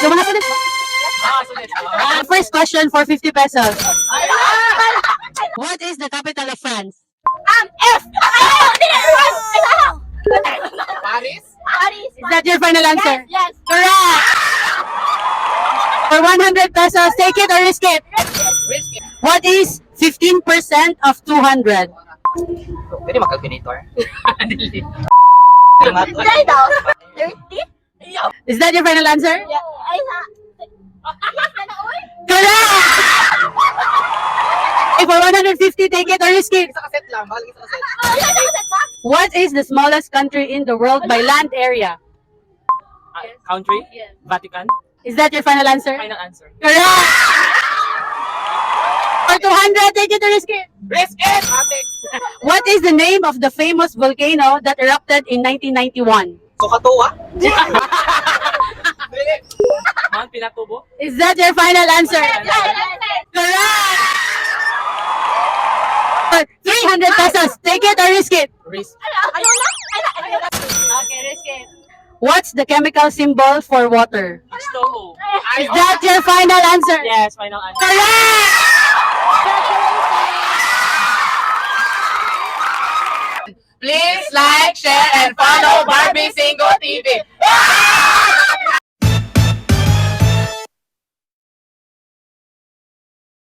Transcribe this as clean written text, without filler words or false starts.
So, mga students, first question for 50 pesos. What is the capital of France? F! Paris? Paris! Is that your final answer? Yes! Correct! For 100 pesos, take it or risk it. Risk it. What is 15% of 200? Pwede mag-calculator? Dili. Dahil daw? 30? Is that your final answer? Yeah. Ay, sa... Yes na na, uy! Correct! Okay, for 150, take it or risk it. Isa kaset lang. Mahal isa kaset. Oh, yan na kaset ba? What is the smallest country in the world by land area? Country? Yes. Vatican? Is that your final answer? Final answer. Correct! For 200, take it or risk it. Risk it! Ate! What is the name of the famous volcano that erupted in 1991? So katuwa? Dili. Mount Pinatubo? Is that your final answer? Yes! Correct! For 300 pesos, take it or risk it. Risk. Ano na? Okay, risk it. What's the chemical symbol for water? H2O. Is that your final answer? Yes, final answer. Correct! Please like, share, and follow Barbie Single TV.